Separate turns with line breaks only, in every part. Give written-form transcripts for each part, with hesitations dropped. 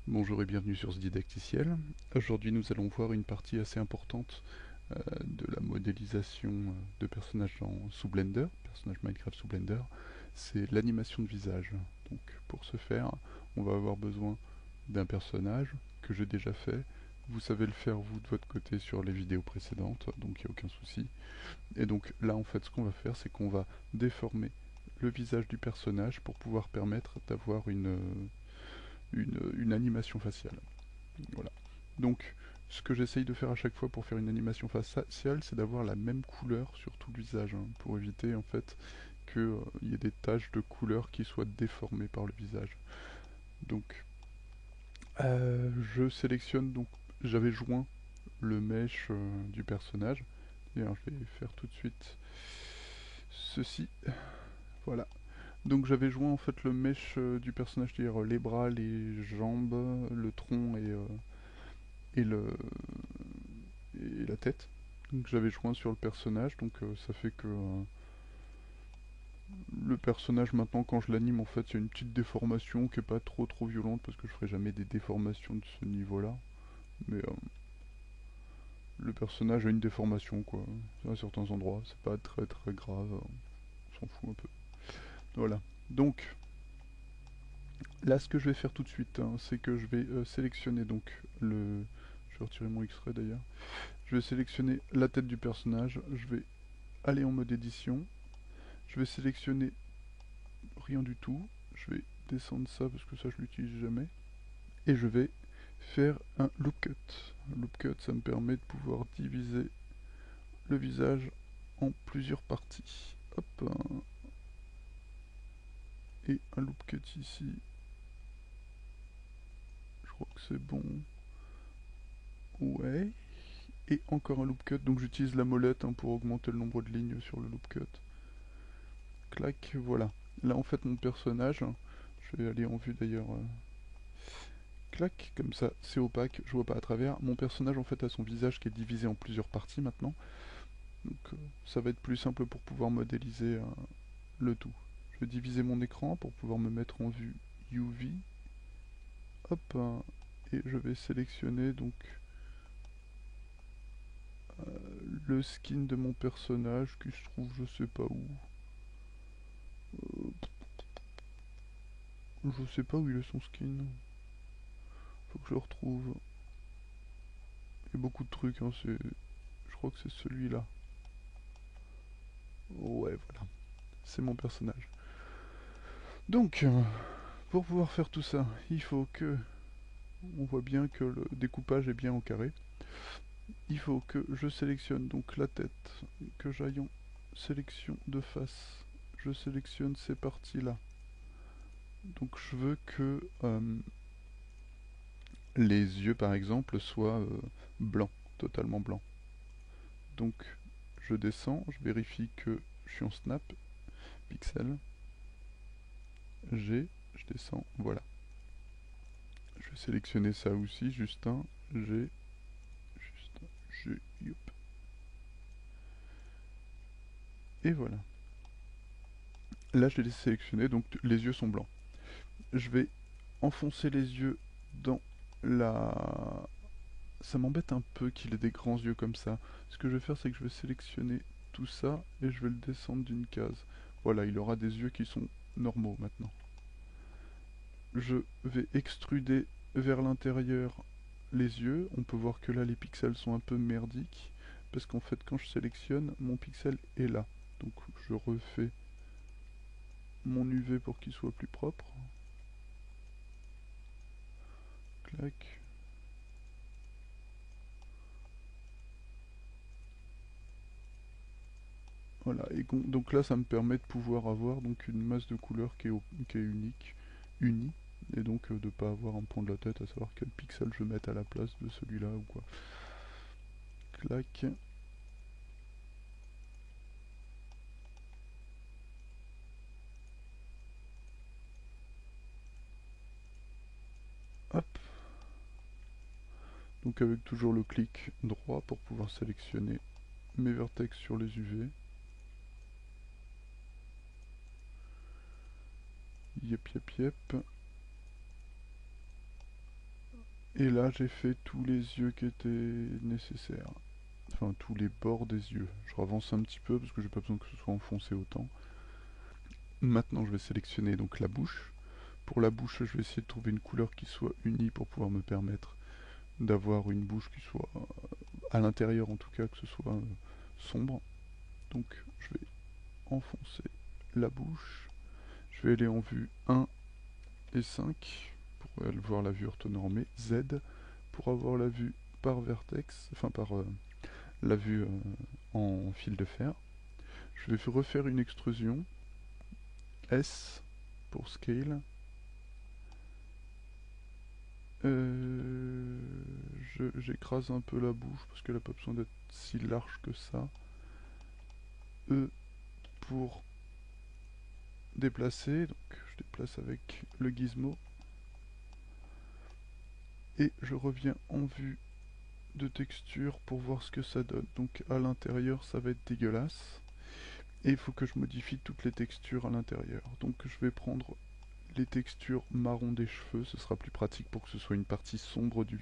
Bonjour et bienvenue sur ce didacticiel. Aujourd'hui nous allons voir une partie assez importante de la modélisation de personnages sous Blender, personnages Minecraft sous Blender, c'est l'animation de visage. Donc pour ce faire, on va avoir besoin d'un personnage que j'ai déjà fait. Vous savez le faire vous de votre côté sur les vidéos précédentes, donc il n'y a aucun souci. Et donc là en fait ce qu'on va faire c'est qu'on va déformer le visage du personnage pour pouvoir permettre d'avoir une animation faciale. Voilà. Donc, ce que j'essaye de faire à chaque fois pour faire une animation faciale, c'est d'avoir la même couleur sur tout le visage, hein, pour éviter en fait qu'il y ait des taches de couleur qui soient déformées par le visage. Donc, je sélectionne donc, j'avais joint le mesh du personnage. Et alors, je vais faire tout de suite ceci. Voilà. Donc j'avais joint en fait le mesh du personnage, c'est-à-dire les bras, les jambes, le tronc et le, et la tête. Donc j'avais joint sur le personnage, donc ça fait que le personnage maintenant quand je l'anime en fait il y a une petite déformation qui est pas trop violente parce que je ferai jamais des déformations de ce niveau là. Mais le personnage a une déformation quoi, à certains endroits, c'est pas très grave, on s'en fout un peu. Voilà. Donc là ce que je vais faire tout de suite, hein, c'est que je vais sélectionner donc le... Je vais retirer mon extrait d'ailleurs. Je vais sélectionner la tête du personnage, je vais aller en mode édition. Je vais sélectionner rien du tout. Je vais descendre ça parce que ça je l'utilise jamais. Et je vais faire un loop cut. Un loop cut ça me permet de pouvoir diviser le visage en plusieurs parties. Hop. Et un loop cut ici. Je crois que c'est bon. Ouais. Et encore un loop cut. Donc j'utilise la molette hein, pour augmenter le nombre de lignes sur le loop cut. Clac, voilà. Là en fait mon personnage, je vais aller en vue d'ailleurs clac, comme ça, c'est opaque, je vois pas à travers. Mon personnage en fait a son visage qui est divisé en plusieurs parties maintenant. Donc ça va être plus simple pour pouvoir modéliser le tout. Je vais diviser mon écran pour pouvoir me mettre en vue UV. Hop, et je vais sélectionner donc le skin de mon personnage qui se trouve je sais pas où. Je sais pas où il est son skin. Faut que je le retrouve. Il y a beaucoup de trucs, hein, je crois que c'est celui-là. Ouais, voilà. C'est mon personnage. Donc, pour pouvoir faire tout ça, il faut que on voit bien que le découpage est bien en carré. Il faut que je sélectionne donc la tête, que j'aille en sélection de face. Je sélectionne ces parties-là. Donc je veux que les yeux par exemple soient blancs, totalement blancs. Donc je descends, je vérifie que je suis en snap, pixel, G, je descends, voilà. Je vais sélectionner ça aussi, Justin, G, Justin, G, youp. Et voilà. Là je l'ai sélectionné, donc les yeux sont blancs. Je vais enfoncer les yeux dans la... Ça m'embête un peu qu'il ait des grands yeux comme ça. Ce que je vais faire, c'est que je vais sélectionner tout ça et je vais le descendre d'une case. Voilà, il aura des yeux qui sont normaux maintenant. Je vais extruder vers l'intérieur les yeux. On peut voir que là, les pixels sont un peu merdiques. Parce qu'en fait, quand je sélectionne, mon pixel est là. Donc je refais mon UV pour qu'il soit plus propre. Clac. Voilà, et donc là ça me permet de pouvoir avoir donc une masse de couleurs qui est unique, unie, et donc de pas avoir un point de la tête à savoir quel pixel je mette à la place de celui-là ou quoi. Clac. Hop. Donc avec toujours le clic droit pour pouvoir sélectionner mes vertex sur les UV. Yep. Et là j'ai fait tous les yeux qui étaient nécessaires. Enfin tous les bords des yeux. Je ravance un petit peu parce que j'ai pas besoin que ce soit enfoncé autant. Maintenant je vais sélectionner donc la bouche. Pour la bouche je vais essayer de trouver une couleur qui soit unie pour pouvoir me permettre d'avoir une bouche qui soit à l'intérieur en tout cas, que ce soit sombre. Donc je vais enfoncer la bouche. Je vais aller en vue 1 et 5 pour voir la vue orthonormée. Z pour avoir la vue par vertex, enfin par la vue en fil de fer. Je vais refaire une extrusion. S pour scale. J'écrase un peu la bouche parce qu'elle n'a pas besoin d'être si large que ça. E pour déplacer, donc je déplace avec le gizmo. Et je reviens en vue de texture pour voir ce que ça donne. Donc à l'intérieur ça va être dégueulasse. Et il faut que je modifie toutes les textures à l'intérieur. Donc je vais prendre les textures marron des cheveux, ce sera plus pratique pour que ce soit une partie sombre du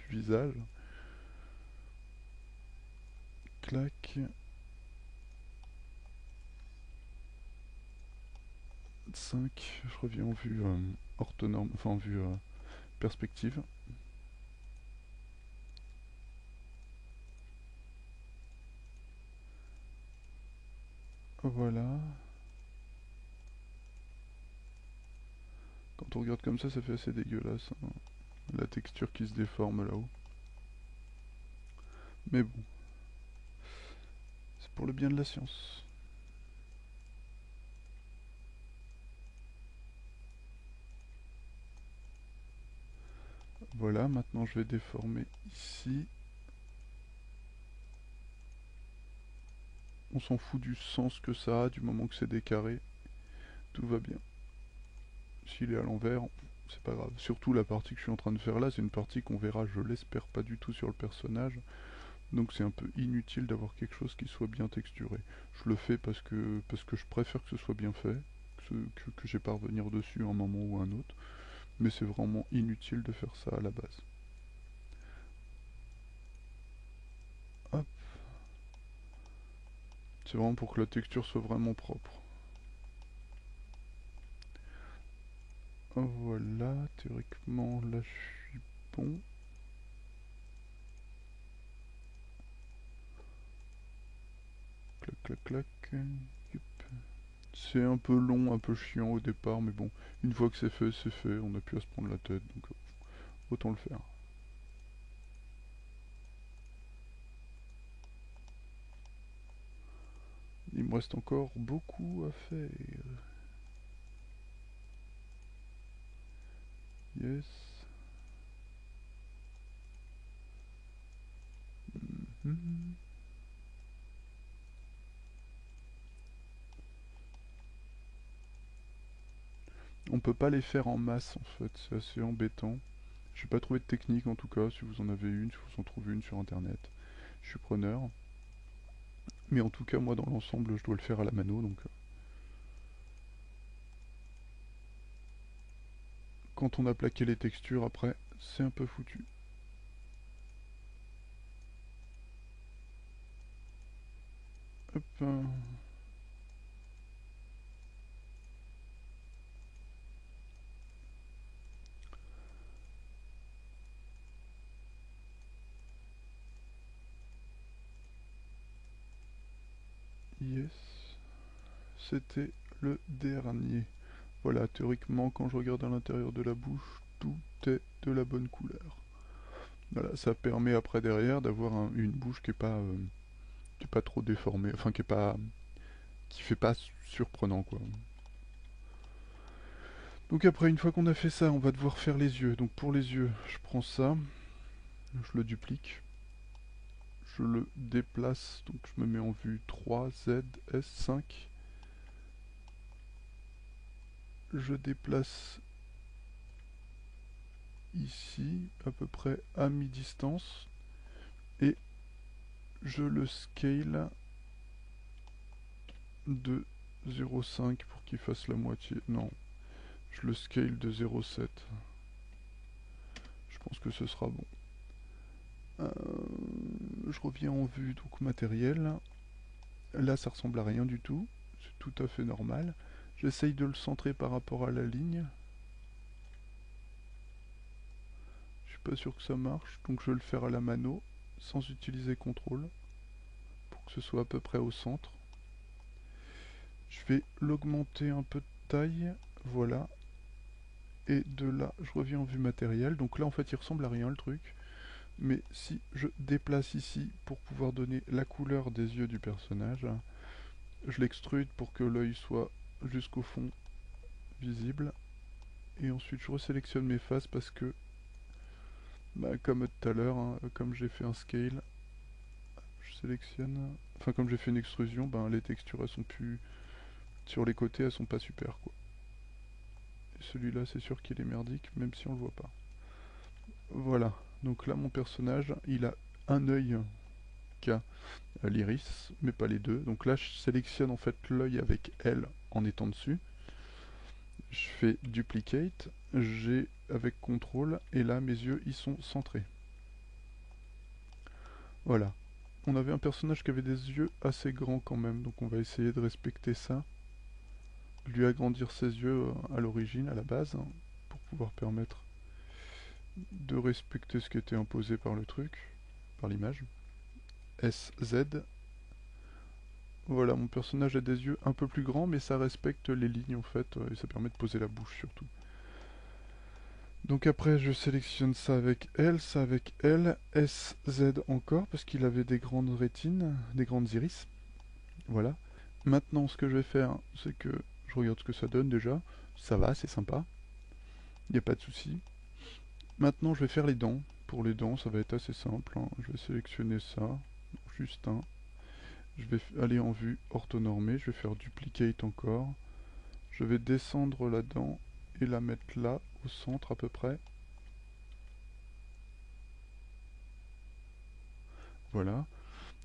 visage. Clac. 5, je reviens en vue orthonorme, enfin en vue perspective. Voilà. Quand on regarde comme ça fait assez dégueulasse, hein. La texture qui se déforme là-haut. Mais bon, c'est pour le bien de la science. Voilà, maintenant je vais déformer ici. On s'en fout du sens que ça a, du moment que c'est des carrés. Tout va bien. S'il est à l'envers, c'est pas grave. Surtout la partie que je suis en train de faire là, c'est une partie qu'on verra, je l'espère, pas du tout sur le personnage. Donc c'est un peu inutile d'avoir quelque chose qui soit bien texturé. Je le fais parce que je préfère que ce soit bien fait, que j'ai pas à revenir dessus un moment ou un autre. Mais c'est vraiment inutile de faire ça à la base. Hop. C'est vraiment pour que la texture soit vraiment propre. Voilà, théoriquement là je suis bon. Clac clac clac. Yup. C'est un peu long, un peu chiant au départ, mais bon, une fois que c'est fait, on n'a plus à se prendre la tête, donc autant le faire. Il me reste encore beaucoup à faire. Yes. Mhm. On peut pas les faire en masse en fait, c'est assez embêtant. Je n'ai pas trouvé de technique en tout cas, si vous en avez une, si vous en trouvez une sur internet. Je suis preneur. Mais en tout cas, moi dans l'ensemble, je dois le faire à la mano, donc quand on a plaqué les textures après, c'est un peu foutu. Hop. Yes. C'était le dernier. Voilà, théoriquement, quand je regarde à l'intérieur de la bouche, tout est de la bonne couleur. Voilà, ça permet après derrière d'avoir une bouche qui est pas trop déformée, enfin qui fait pas surprenant quoi. Donc après, une fois qu'on a fait ça, on va devoir faire les yeux. Donc pour les yeux, je prends ça, je le duplique, je le déplace, donc je me mets en vue 3, Z, S, 5. Je déplace ici, à peu près à mi-distance, et je le scale de 0,5 pour qu'il fasse la moitié. Non, je le scale de 0,7. Je pense que ce sera bon. Je reviens en vue, donc matériel. Là, ça ressemble à rien du tout. C'est tout à fait normal. J'essaye de le centrer par rapport à la ligne. Je suis pas sûr que ça marche, donc je vais le faire à la mano, sans utiliser contrôle, pour que ce soit à peu près au centre. Je vais l'augmenter un peu de taille, voilà. Et de là, je reviens en vue matérielle. Donc là, en fait, il ressemble à rien le truc. Mais si je déplace ici pour pouvoir donner la couleur des yeux du personnage, je l'extrude pour que l'œil soit jusqu'au fond visible. Et ensuite, je resélectionne mes faces parce que, bah, comme tout à l'heure, hein, comme j'ai fait un scale, je sélectionne. Enfin, comme j'ai fait une extrusion, ben, les textures elles sont plus. Sur les côtés, elles sont pas super quoi. Et celui-là, c'est sûr qu'il est merdique, même si on le voit pas. Voilà. Donc là, mon personnage, il a un œil qui a l'iris, mais pas les deux. Donc là, je sélectionne en fait l'œil avec L en étant dessus. Je fais duplicate, j'ai avec contrôle, et là, mes yeux, ils sont centrés. Voilà. On avait un personnage qui avait des yeux assez grands quand même, donc on va essayer de respecter ça. Lui agrandir ses yeux à l'origine, à la base, hein, pour pouvoir permettre de respecter ce qui était imposé par le truc, par l'image. SZ. Voilà, mon personnage a des yeux un peu plus grands, mais ça respecte les lignes en fait, et ça permet de poser la bouche surtout. Donc après, je sélectionne ça avec L, ça avec L, SZ encore, parce qu'il avait des grandes rétines, des grandes iris. Voilà. Maintenant, ce que je vais faire, c'est que je regarde ce que ça donne déjà. Ça va, c'est sympa. Il n'y a pas de souci. Maintenant, je vais faire les dents. Pour les dents, ça va être assez simple, hein. Je vais sélectionner ça, juste un. Je vais aller en vue orthonormée, je vais faire duplicate encore. Je vais descendre la dent et la mettre là, au centre à peu près. Voilà.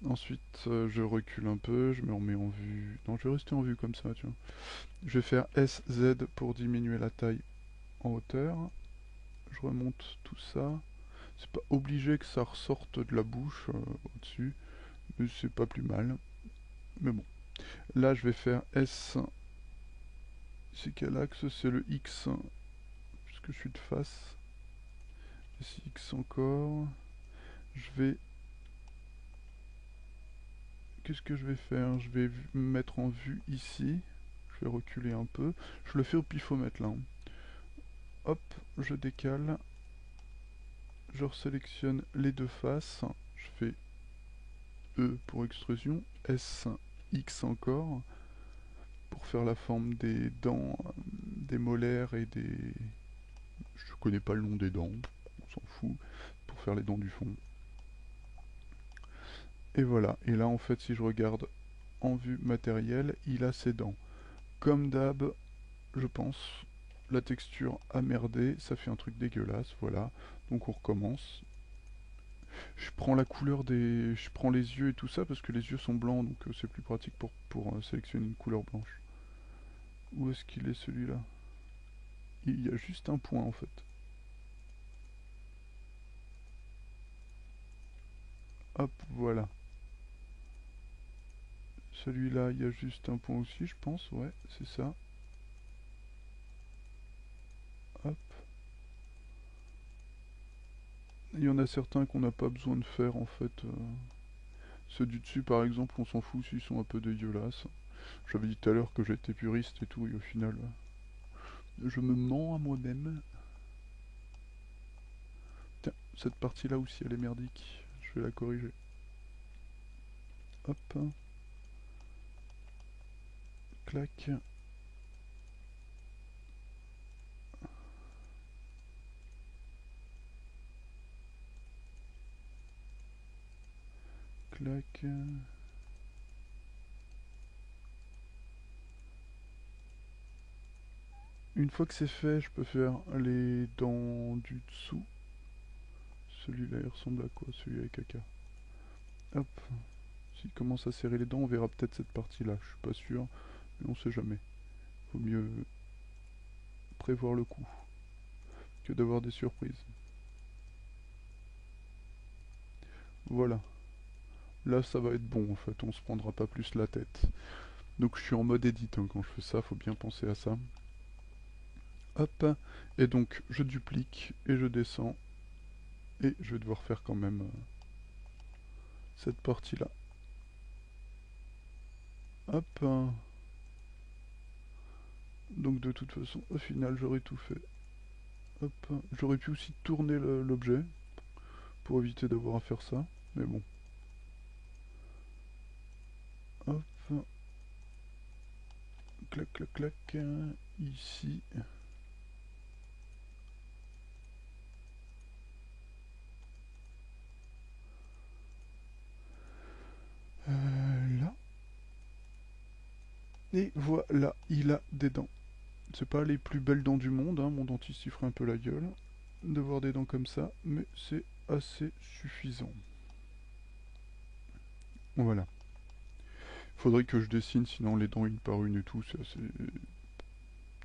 Ensuite, je recule un peu, je me remets en vue. Non, je vais rester en vue comme ça, tu vois. Je vais faire SZ pour diminuer la taille en hauteur. Je remonte tout ça. C'est pas obligé que ça ressorte de la bouche au-dessus, mais c'est pas plus mal. Mais bon. Là, je vais faire S. C'est quel axe? C'est le X, puisque je suis de face. SX encore. Je vais... Qu'est-ce que je vais faire? Je vais me mettre en vue ici. Je vais reculer un peu. Je le fais au pifomètre là, hein. Hop, je décale. Je resélectionne les deux faces. Je fais E pour extrusion. S, X encore. Pour faire la forme des dents, des molaires et des... Je connais pas le nom des dents, on s'en fout. Pour faire les dents du fond. Et voilà. Et là, en fait, si je regarde en vue matérielle, il a ses dents. Comme d'hab, je pense, la texture a merdé, ça fait un truc dégueulasse, voilà. Donc on recommence. Je prends la couleur des... Je prends les yeux et tout ça, parce que les yeux sont blancs, donc c'est plus pratique pour sélectionner une couleur blanche. Où est-ce qu'il est celui-là? Il y a juste un point en fait. Hop, voilà. Celui-là, il y a juste un point aussi, je pense, ouais, c'est ça. Hop. Il y en a certains qu'on n'a pas besoin de faire en fait. Ceux du dessus par exemple, on s'en fout s'ils sont un peu dégueulasses. J'avais dit tout à l'heure que j'étais puriste et tout, et au final, je me mens à moi-même. Tiens, cette partie-là aussi, elle est merdique. Je vais la corriger. Hop. Clac. Clac. Une fois que c'est fait, je peux faire les dents du dessous. Celui-là, il ressemble à quoi? Celui avec caca. Hop. S'il commence à serrer les dents, on verra peut-être cette partie-là. Je suis pas sûr, mais on sait jamais. Vaut mieux prévoir le coup que d'avoir des surprises. Voilà. Là, ça va être bon en fait, on se prendra pas plus la tête. Donc je suis en mode edit hein, quand je fais ça, faut bien penser à ça. Hop, et donc je duplique et je descends. Et je vais devoir faire quand même cette partie-là. Hop. Donc de toute façon, au final, j'aurais tout fait. Hop. J'aurais pu aussi tourner l'objet pour éviter d'avoir à faire ça. Mais bon. Hop. Clac, clac, clac. Ici. Là. Et voilà, il a des dents. C'est pas les plus belles dents du monde, hein. Mon dentiste il ferait un peu la gueule de voir des dents comme ça, mais c'est assez suffisant. Voilà. Faudrait que je dessine, sinon les dents une par une et tout,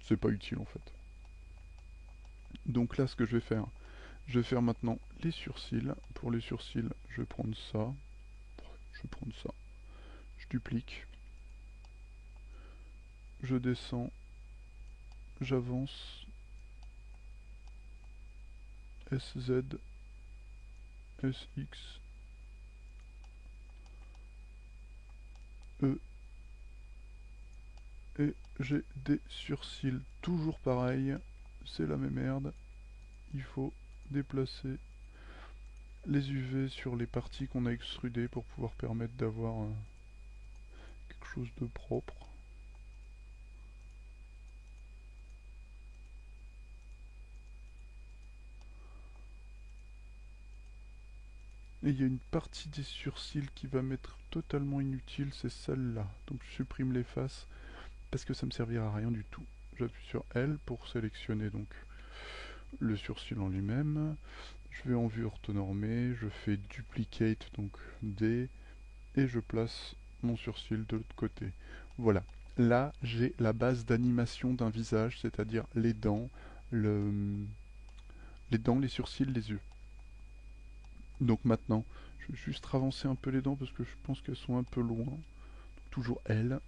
c'est pas utile en fait. Donc là, ce que je vais faire maintenant les sourcils. Pour les sourcils, je vais prendre ça, je vais prendre ça, je duplique, je descends, j'avance, SZ, SX, E, et j'ai des sourcils toujours pareils, c'est la même merde, il faut déplacer les UV sur les parties qu'on a extrudées pour pouvoir permettre d'avoir quelque chose de propre. Et il y a une partie des sourcils qui va m'être totalement inutile, c'est celle-là. Donc je supprime les faces parce que ça me servira à rien du tout. J'appuie sur L pour sélectionner donc le sourcil en lui-même. Je vais en vue orthonormée, je fais duplicate donc D et je place mon sourcil de l'autre côté. Voilà. Là, j'ai la base d'animation d'un visage, c'est-à-dire les dents, les dents, les sourcils, les yeux. Donc maintenant, je vais juste ravancer un peu les dents parce que je pense qu'elles sont un peu loin. Donc, toujours L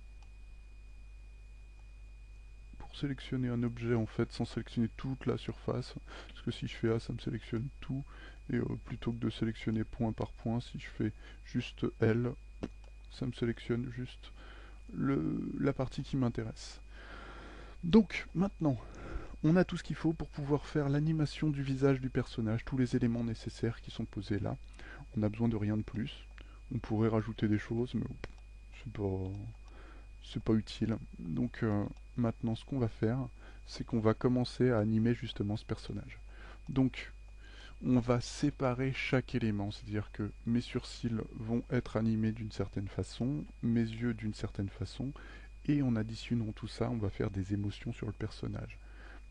pour sélectionner un objet en fait sans sélectionner toute la surface. Parce que si je fais A, ça me sélectionne tout. Et plutôt que de sélectionner point par point, si je fais juste L, ça me sélectionne juste la partie qui m'intéresse. Donc maintenant, on a tout ce qu'il faut pour pouvoir faire l'animation du visage du personnage, tous les éléments nécessaires qui sont posés là. On n'a besoin de rien de plus. On pourrait rajouter des choses, mais c'est pas utile. Donc maintenant, ce qu'on va faire, c'est qu'on va commencer à animer justement ce personnage. Donc, on va séparer chaque élément, c'est-à-dire que mes sourcils vont être animés d'une certaine façon, mes yeux d'une certaine façon, et en additionnant tout ça, on va faire des émotions sur le personnage,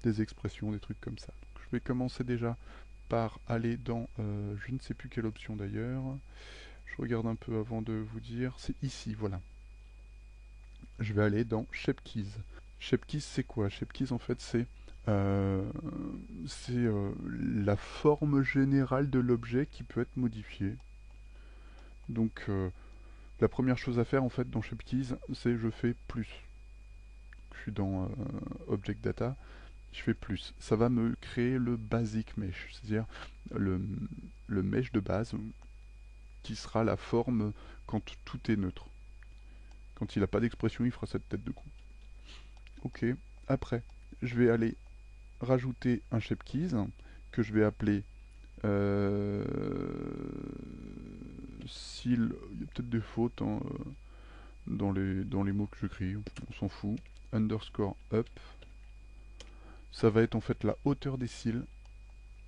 des expressions, des trucs comme ça. Donc, je vais commencer déjà par aller dans, je ne sais plus quelle option d'ailleurs, je regarde un peu avant de vous dire, c'est ici, voilà. Je vais aller dans Shape Keys. Shape Keys, c'est quoi? Shape Keys, en fait, euh, la forme générale de l'objet qui peut être modifiée. Donc, la première chose à faire, en fait, dans Shape Keys, c'est je fais plus. Je suis dans Object Data, je fais plus. Ça va me créer le basic mesh, c'est-à-dire le, le mesh de base qui sera la forme quand tout est neutre. Quand il n'a pas d'expression, il fera cette tête de con. Ok. Après, je vais aller rajouter un shape keys que je vais appeler s'il il y a peut-être des fautes hein, dans les mots que j'écris, on s'en fout. Underscore up. Ça va être en fait la hauteur des cils.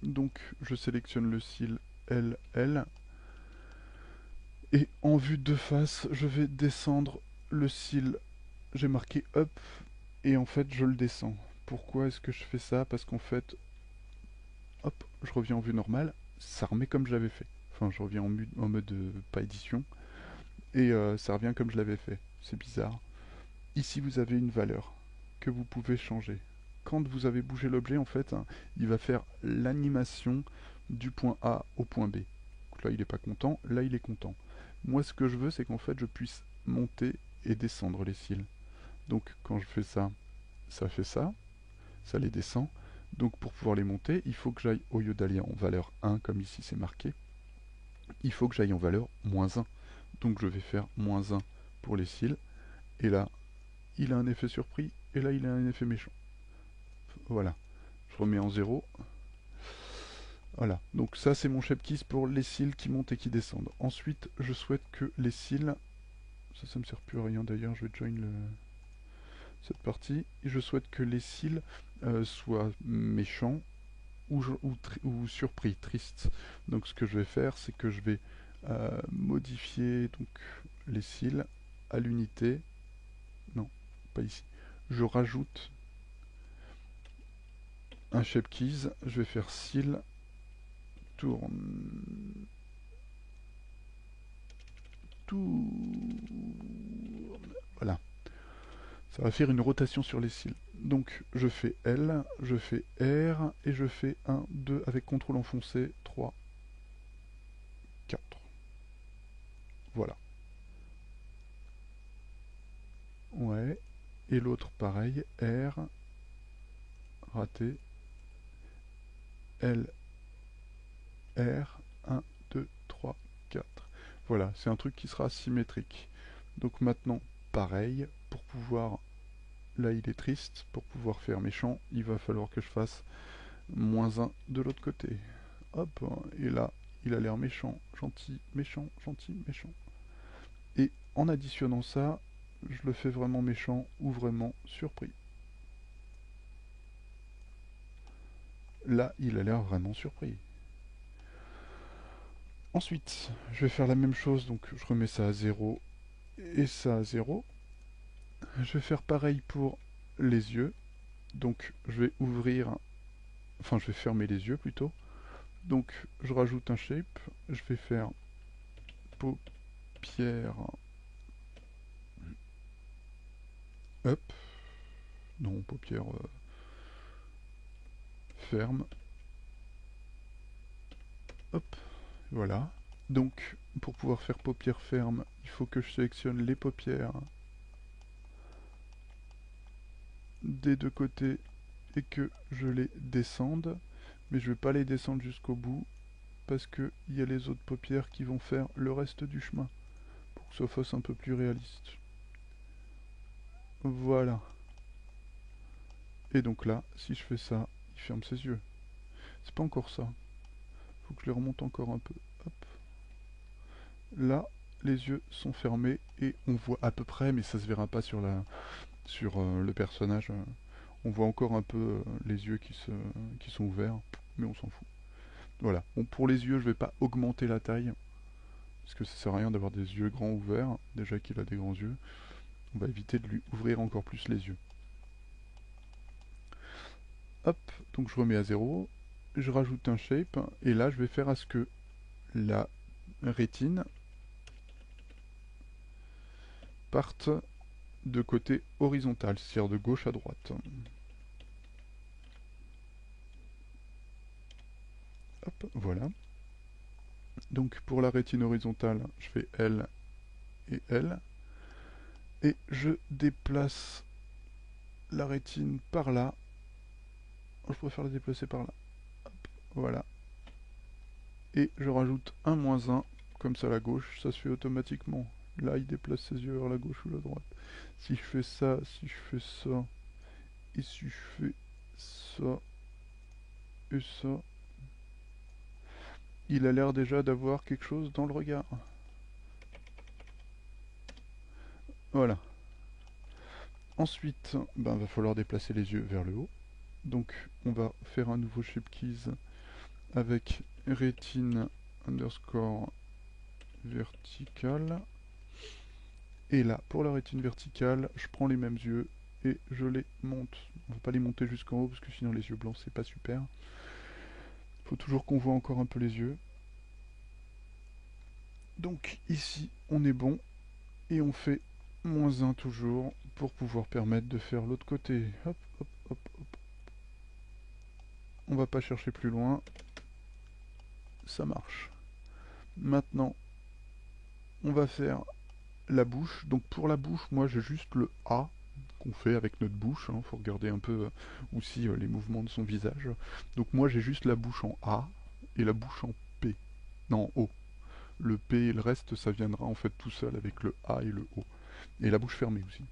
Donc je sélectionne le cil LL. Et en vue de face, je vais descendre le cil. J'ai marqué up et en fait je le descends. Pourquoi est-ce que je fais ça? Parce qu'en fait, hop, je reviens en vue normale, ça remet comme je l'avais fait. Enfin, je reviens en mode pas édition, et ça revient comme je l'avais fait. C'est bizarre. Ici, vous avez une valeur que vous pouvez changer. Quand vous avez bougé l'objet, en fait, hein, il va faire l'animation du point A au point B. là il est pas content, là il est content. Moi ce que je veux c'est qu'en fait je puisse monter et descendre les cils. Donc quand je fais ça, ça fait ça, ça les descend. Donc pour pouvoir les monter, il faut que j'aille, au lieu d'aller en valeur 1 comme ici c'est marqué, il faut que j'aille en valeur -1. Donc je vais faire -1 pour les cils, et là il a un effet surpris, et là il a un effet méchant. Voilà, je remets en 0. Voilà, donc ça c'est mon shape keys pour les cils qui montent et qui descendent. Ensuite, je souhaite que les cils, ça me sert plus à rien d'ailleurs, je vais join cette partie, et je souhaite que les cils soient méchants ou surpris, tristes. Donc ce que je vais faire, c'est que je vais modifier donc les cils à l'unité. Non, pas ici. Je rajoute un shape keys, je vais faire cils, tourne, voilà. Ça va faire une rotation sur les cils. Donc je fais L, je fais R, et je fais 1, 2 avec contrôle enfoncé, 3, 4. Voilà. Ouais. Et l'autre pareil, R, raté, L, R, 1, 2, 3, 4. Voilà, c'est un truc qui sera symétrique. Donc maintenant, pareil, pour pouvoir... Là, il est triste. Pour pouvoir faire méchant, il va falloir que je fasse -1 de l'autre côté. Hop, et là, il a l'air méchant, gentil, méchant, gentil, méchant. Et en additionnant ça, je le fais vraiment méchant ou vraiment surpris. Là, il a l'air vraiment surpris. Ensuite, je vais faire la même chose, donc je remets ça à 0 et ça à 0. Je vais faire pareil pour les yeux. Donc je vais ouvrir, enfin je vais fermer les yeux plutôt. Donc je rajoute un shape, je vais faire paupières, hop, non, paupières ferme, hop, voilà. Donc pour pouvoir faire paupières fermes, il faut que je sélectionne les paupières des deux côtés et que je les descende, mais je ne vais pas les descendre jusqu'au bout parce qu'il y a les autres paupières qui vont faire le reste du chemin pour que ça fasse un peu plus réaliste. Voilà. Et donc là, si je fais ça, il ferme ses yeux. C'est pas encore ça. Faut que je les remonte encore un peu. Hop. Là, les yeux sont fermés et on voit à peu près, mais ça se verra pas sur le personnage. On voit encore un peu les yeux qui sont ouverts, mais on s'en fout. Voilà. Bon, pour les yeux, je vais pas augmenter la taille, parce que ça sert à rien d'avoir des yeux grands ouverts, déjà qu'il a des grands yeux. On va éviter de lui ouvrir encore plus les yeux. Hop, donc je remets à 0, je rajoute un shape, et là je vais faire à ce que la rétine parte de côté horizontal, c'est-à-dire de gauche à droite. Hop, voilà. Donc pour la rétine horizontale, je fais L et L. Et je déplace la rétine par là. Je préfère la déplacer par là. Hop, voilà. Et je rajoute un -1, comme ça à la gauche, ça se fait automatiquement. Là, il déplace ses yeux vers la gauche ou la droite. Si je fais ça, si je fais ça, et si je fais ça, et ça, il a l'air déjà d'avoir quelque chose dans le regard. Voilà. Ensuite, ben, va falloir déplacer les yeux vers le haut. Donc, on va faire un nouveau shape keys avec rétine underscore verticale. Et là, pour la rétine verticale, je prends les mêmes yeux et je les monte. On ne va pas les monter jusqu'en haut parce que sinon les yeux blancs c'est pas super. Il faut toujours qu'on voit encore un peu les yeux. Donc ici on est bon et on fait -1 toujours pour pouvoir permettre de faire l'autre côté. Hop, hop, hop, hop. On va pas chercher plus loin. Ça marche. Maintenant, on va faire la bouche. Donc pour la bouche, moi j'ai juste le A qu'on fait avec notre bouche. Il faut regarder un peu aussi les mouvements de son visage. Donc moi j'ai juste la bouche en A et la bouche en P. Non, en O. Le P et le reste, ça viendra en fait tout seul avec le A et le O. Et la bouche fermée aussi.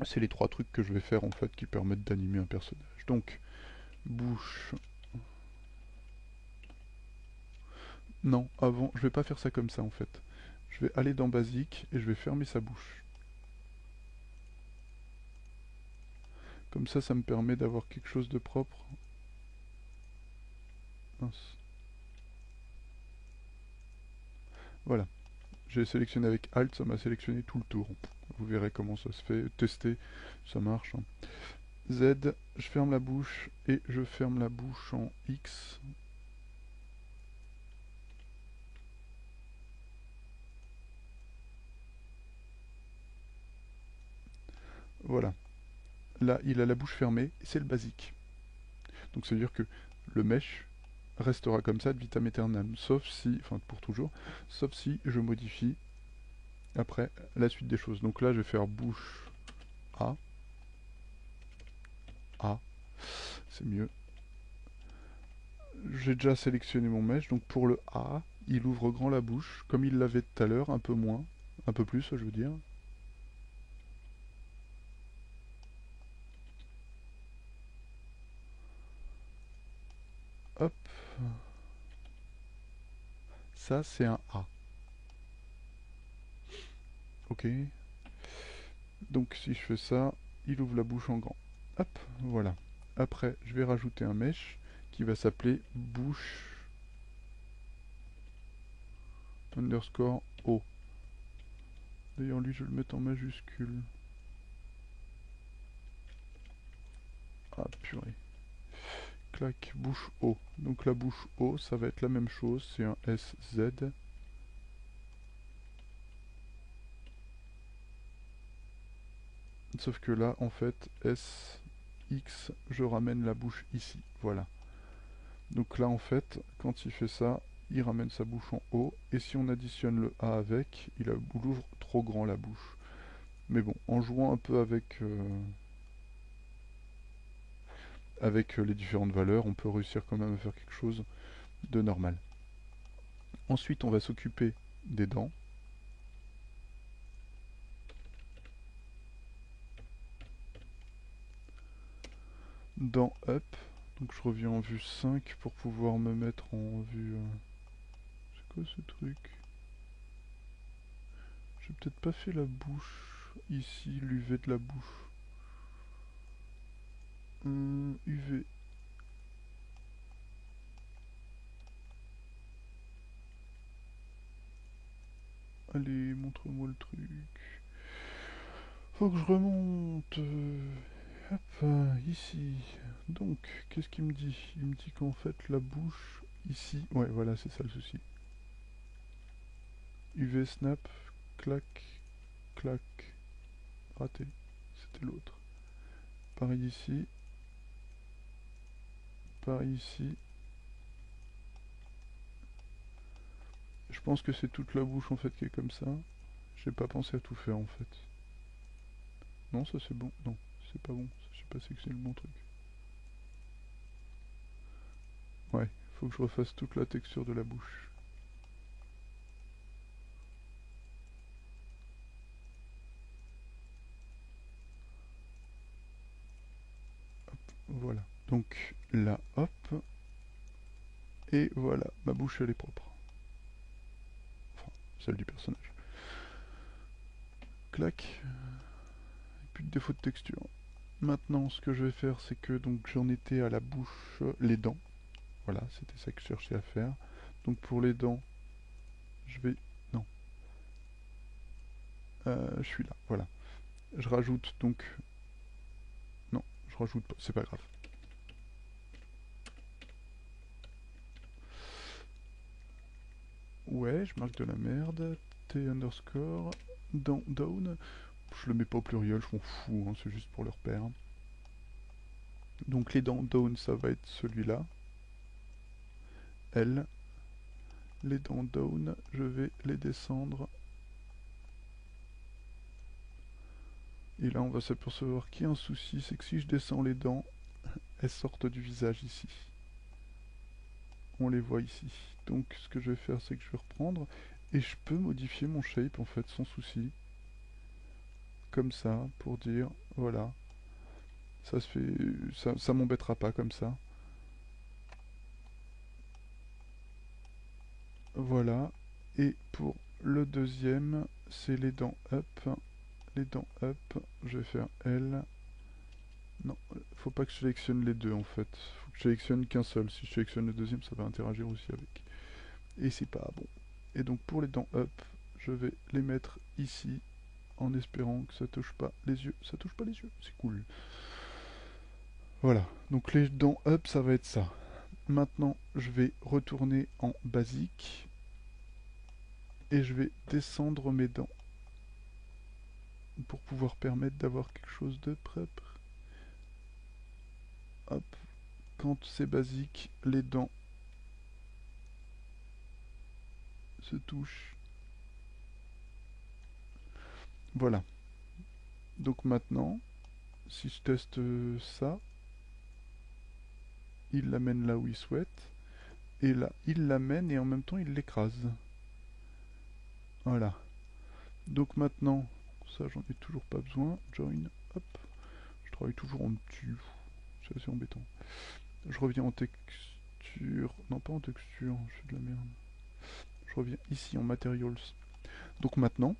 C'est les trois trucs que je vais faire en fait qui permettent d'animer un personnage. Donc, bouche. Non, avant, je vais pas faire ça comme ça en fait. Je vais aller dans Basique et je vais fermer sa bouche. Comme ça me permet d'avoir quelque chose de propre. Mince. Voilà. J'ai sélectionné avec Alt, ça m'a sélectionné tout le tour. Vous verrez comment ça se fait. Tester, ça marche. Z, je ferme la bouche et je ferme la bouche en X. Voilà. Là, il a la bouche fermée, c'est le basique. Donc ça veut dire que le mesh restera comme ça de vitam aeternam, sauf si, enfin pour toujours, sauf si je modifie après la suite des choses. Donc là, je vais faire bouche A, A, c'est mieux. J'ai déjà sélectionné mon mesh, donc pour le A, il ouvre grand la bouche, comme il l'avait tout à l'heure, un peu moins, un peu plus, je veux dire. Hop, ça c'est un A. Ok. Donc si je fais ça, il ouvre la bouche en grand. Hop, voilà. Après, je vais rajouter un mesh qui va s'appeler bouche underscore O. D'ailleurs, lui, je vais le mettre en majuscule. Ah, purée. Clac, bouche O. Donc la bouche O, ça va être la même chose, c'est un SZ. Sauf que là, en fait, SX, je ramène la bouche ici. Voilà. Donc là, en fait, quand il fait ça, il ramène sa bouche en haut. Et si on additionne le A avec, il ouvre trop grand la bouche. Mais bon, en jouant un peu avec les différentes valeurs, on peut réussir quand même à faire quelque chose de normal. Ensuite, on va s'occuper des dents. Dents up. Donc je reviens en vue 5 pour pouvoir me mettre en vue... C'est quoi ce truc? J'ai peut-être pas fait la bouche. Ici, l'UV de la bouche. UV. Allez, montre-moi le truc. Faut que je remonte. Hop, ici. Donc, qu'est-ce qu'il me dit? Il me dit qu'en fait, la bouche, ici... Ouais, voilà, c'est ça le souci. UV snap, clac, clac. Raté. C'était l'autre. Pareil ici. Pareil ici. Je pense que c'est toute la bouche en fait qui est comme ça. J'ai pas pensé à tout faire en fait. Non, ça c'est bon. Non, c'est pas bon. Je sais pas si c'est le bon truc. Ouais, faut que je refasse toute la texture de la bouche. Voilà. Donc là, hop. Et voilà, ma bouche elle est propre. Enfin, celle du personnage. Clac. Plus de défaut de texture. Maintenant, ce que je vais faire, c'est que donc j'en étais à la bouche, les dents. Voilà, c'était ça que je cherchais à faire. Donc pour les dents, je vais... Non. Je suis là, voilà. Je rajoute donc... Non, je rajoute pas, c'est pas grave. Ouais, je marque de la merde. T underscore. Down. Je le mets pas au pluriel, je m'en fous, hein, c'est juste pour le repère. Donc les dents down, ça va être celui-là. L. les dents down, je vais les descendre. Et là, on va s'apercevoir qu'il y a un souci, c'est que si je descends les dents, elles sortent du visage ici. On les voit ici. Donc, ce que je vais faire, c'est que je vais reprendre et je peux modifier mon shape en fait sans souci. Comme ça, pour dire, voilà, ça se fait, ça m'embêtera pas comme ça. Voilà. Et pour le deuxième, c'est les dents up. Les dents up, je vais faire L. Non, faut pas que je sélectionne les deux en fait. Faut que je sélectionne qu'un seul. Si je sélectionne le deuxième, ça va interagir aussi avec. Et c'est pas bon. Et donc pour les dents up, je vais les mettre ici en espérant que ça touche pas les yeux. Ça touche pas les yeux, c'est cool. Voilà, donc les dents up, ça va être ça. Maintenant, je vais retourner en basique et je vais descendre mes dents pour pouvoir permettre d'avoir quelque chose de propre. Hop, quand c'est basique, les dents se touchent. Voilà. Donc maintenant, si je teste ça, il l'amène là où il souhaite. Et là, il l'amène et en même temps, il l'écrase. Voilà. Donc maintenant, ça j'en ai toujours pas besoin. Join, hop. Je travaille toujours en dessus. C'est assez embêtant. Je reviens en texture. Non, pas en texture, je fais de la merde. Je reviens ici en materials. Donc maintenant,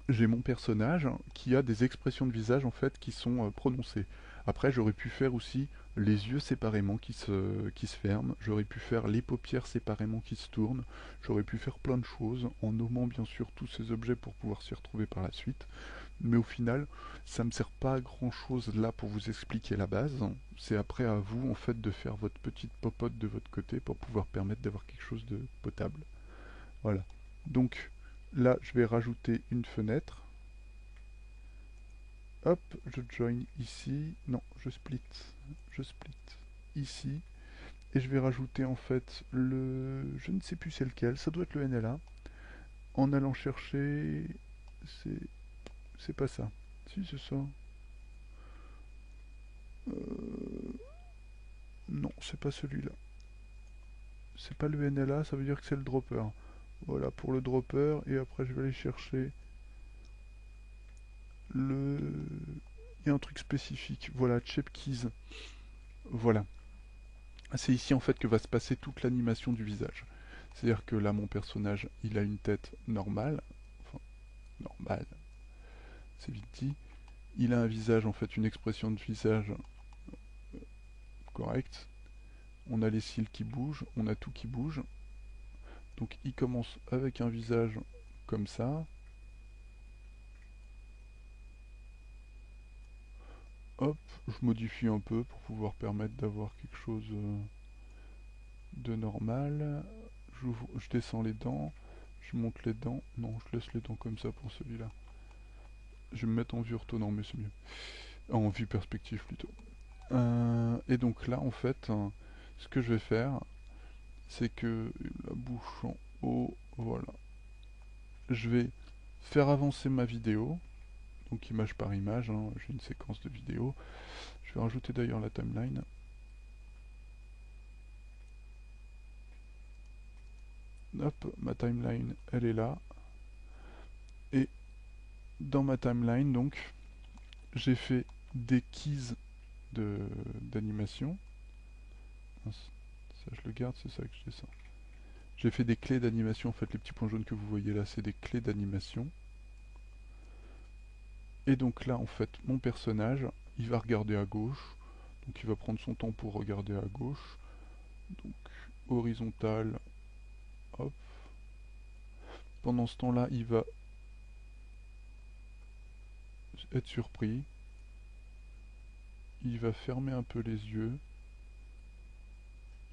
j'ai mon personnage qui a des expressions de visage en fait qui sont prononcées. Après, j'aurais pu faire aussi les yeux séparément qui se ferment. J'aurais pu faire les paupières séparément qui se tournent. J'aurais pu faire plein de choses en nommant bien sûr tous ces objets pour pouvoir s'y retrouver par la suite. Mais au final, ça me sert pas à grand chose là pour vous expliquer la base. C'est après à vous en fait de faire votre petite popote de votre côté pour pouvoir permettre d'avoir quelque chose de potable. Voilà. Donc là, je vais rajouter une fenêtre. Hop, je join ici. Non, je split. Je split ici. Et je vais rajouter en fait le... Je ne sais plus c'est lequel. Ça doit être le NLA. En allant chercher... C'est pas ça. Si, c'est ça. Non, c'est pas celui-là. C'est pas le NLA, ça veut dire que c'est le dropper. Voilà, pour le dropper. Et après, je vais aller chercher le... Il y a un truc spécifique. Voilà, shape keys. Voilà. C'est ici en fait que va se passer toute l'animation du visage. C'est-à-dire que là, mon personnage, il a une tête normale. Enfin, normale, c'est vite dit. Il a un visage, en fait, une expression de visage correcte. On a les cils qui bougent, on a tout qui bouge. Donc il commence avec un visage comme ça. Hop, je modifie un peu pour pouvoir permettre d'avoir quelque chose de normal. Je descends les dents, je monte les dents. Non, je laisse les dents comme ça pour celui-là. Je vais me mettre en vue ortho, non mais c'est mieux. En vue perspective plutôt. Et donc là, en fait, ce que je vais faire, c'est que la bouche en haut, voilà. Je vais faire avancer ma vidéo, donc image par image, hein, j'ai une séquence de vidéo. Je vais rajouter d'ailleurs la timeline. Hop, ma timeline, elle est là. Et dans ma timeline, donc, j'ai fait des keys d'animation. Ça, je le garde, c'est ça que je descends. J'ai fait des clés d'animation, en fait, les petits points jaunes que vous voyez là, c'est des clés d'animation. Et donc là, en fait, mon personnage, il va regarder à gauche. Donc il va prendre son temps pour regarder à gauche. Donc horizontal, hop. Pendant ce temps-là, il va être surpris. Il va fermer un peu les yeux.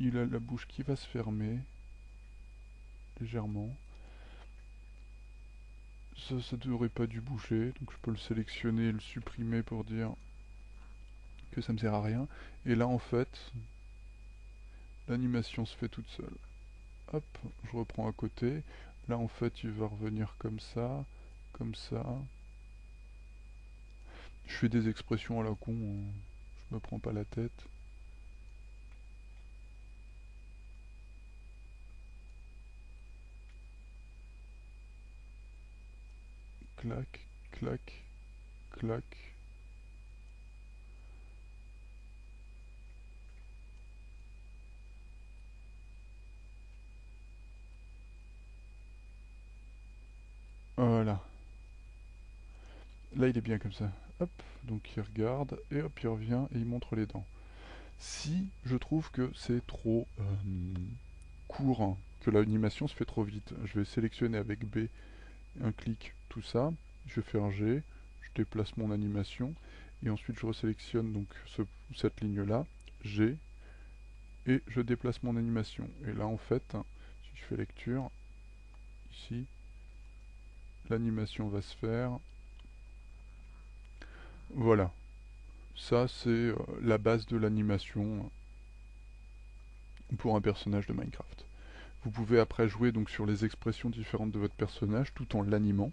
Il a la bouche qui va se fermer légèrement. Ça ne devrait pas dû bouger, donc je peux le sélectionner et le supprimer pour dire que ça me sert à rien. Et là, en fait, l'animation se fait toute seule. Hop, je reprends à côté. Là en fait il va revenir comme ça, comme ça. Je fais des expressions à la con, hein. Je me prends pas la tête. Clac, clac, clac. Voilà. Là il est bien comme ça. Hop, donc il regarde, et hop, il revient et il montre les dents. Si je trouve que c'est trop court, hein, que l'animation se fait trop vite, je vais sélectionner avec B un clic, tout ça. Je vais faire G, je déplace mon animation, et ensuite je resélectionne donc cette ligne-là, G, et je déplace mon animation. Et là en fait, si je fais lecture, ici, l'animation va se faire. Voilà. Ça, c'est la base de l'animation pour un personnage de Minecraft. Vous pouvez après jouer donc sur les expressions différentes de votre personnage tout en l'animant.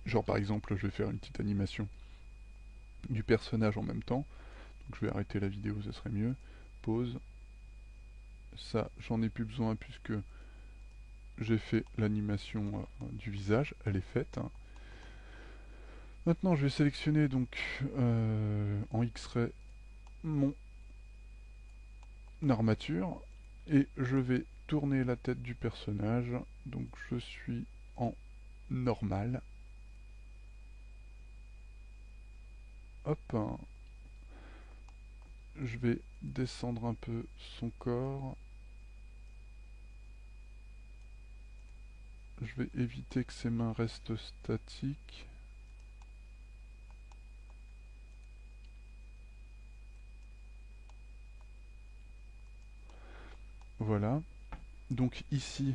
Genre par exemple, je vais faire une petite animation du personnage en même temps. Donc je vais arrêter la vidéo, ça serait mieux. Pause. Ça, j'en ai plus besoin puisque j'ai fait l'animation du visage, elle est faite. Maintenant, je vais sélectionner donc en X-ray mon armature et je vais tourner la tête du personnage. Donc je suis en normal. Hop, hein. Je vais descendre un peu son corps. Je vais éviter que ses mains restent statiques. Voilà. Donc ici,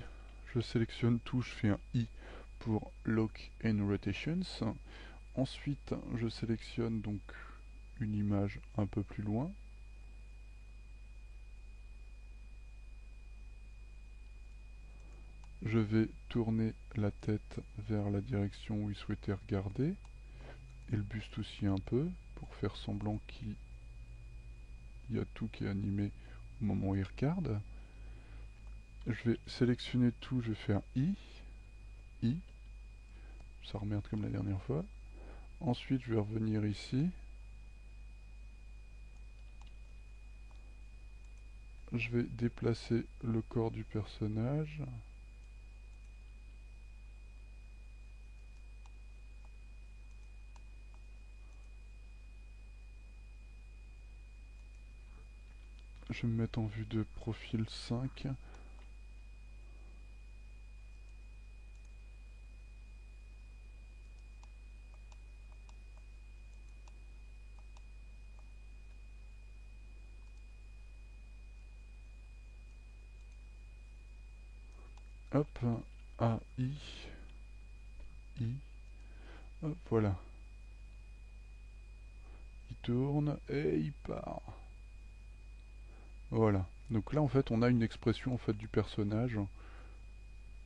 je sélectionne tout, je fais un I pour Lock and Rotations. Ensuite, je sélectionne donc une image un peu plus loin. Je vais tourner la tête vers la direction où il souhaitait regarder. Et le buste aussi un peu, pour faire semblant qu'il y a tout qui est animé au moment où il regarde. Je vais sélectionner tout, je vais faire I. I. Ça remerde comme la dernière fois. Ensuite, je vais revenir ici. Je vais déplacer le corps du personnage. Je vais me mettre en vue de profil 5. Hop, A, I, I. Hop, voilà. Il tourne et il part. Voilà. Donc là, en fait, on a une expression en fait du personnage.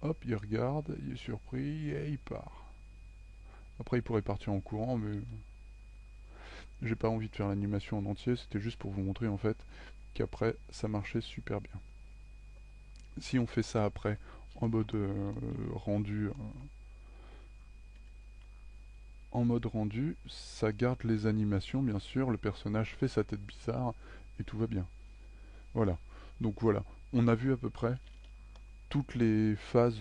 Hop, il regarde, il est surpris et il part. Après, il pourrait partir en courant, mais j'ai pas envie de faire l'animation en entier. C'était juste pour vous montrer en fait qu'après, ça marchait super bien. Si on fait ça après en mode rendu, ça garde les animations, bien sûr. Le personnage fait sa tête bizarre et tout va bien. Voilà. Donc voilà, on a vu à peu près toutes les phases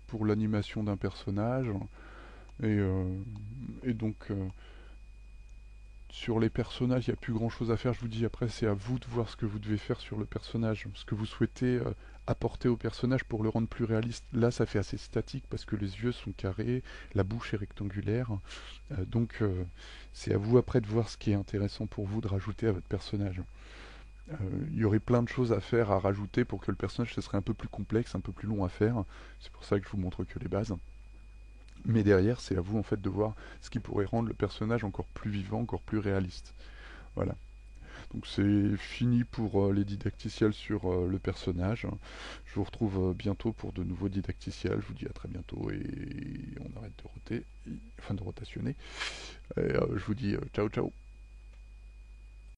pour l'animation d'un personnage. Et, euh, et donc, sur les personnages, il n'y a plus grand chose à faire. Je vous dis, après, c'est à vous de voir ce que vous devez faire sur le personnage, ce que vous souhaitez apporter au personnage pour le rendre plus réaliste. Là, ça fait assez statique parce que les yeux sont carrés, la bouche est rectangulaire. Donc, c'est à vous après de voir ce qui est intéressant pour vous de rajouter à votre personnage. Il y aurait plein de choses à faire, à rajouter pour que le personnage ce serait un peu plus complexe, un peu plus long à faire. C'est pour ça que je vous montre que les bases. Mais derrière, c'est à vous en fait de voir ce qui pourrait rendre le personnage encore plus vivant, encore plus réaliste. Voilà. Donc c'est fini pour les didacticiels sur le personnage. Je vous retrouve bientôt pour de nouveaux didacticiels. Je vous dis à très bientôt et on arrête de roter, enfin de rotationner. Et je vous dis ciao ciao.